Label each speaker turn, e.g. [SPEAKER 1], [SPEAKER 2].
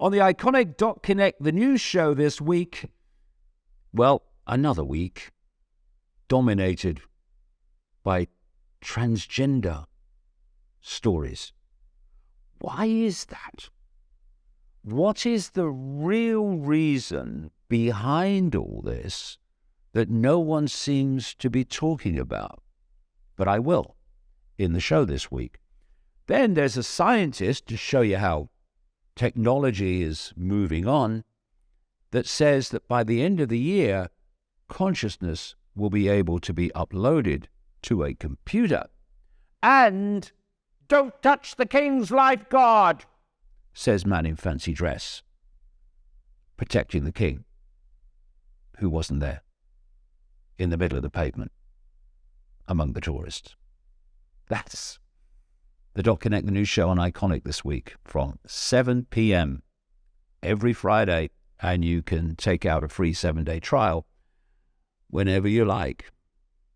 [SPEAKER 1] On the iconic Connect, the news show this week, well, another week, dominated by transgender stories. Why is that? What is the real reason behind all this that no one seems to be talking about? But I will in the show this week. Then there's a scientist, to show you how technology is moving on, that says that by the end of the year, consciousness will be able to be uploaded to a computer. And don't touch the king's lifeguard, says man in fancy dress, protecting the king, who wasn't there, in the middle of the pavement, among the tourists. That's the Connect, the news show on Iconic this week from 7 p.m. every Friday, and you can take out a free 7-day trial whenever you like.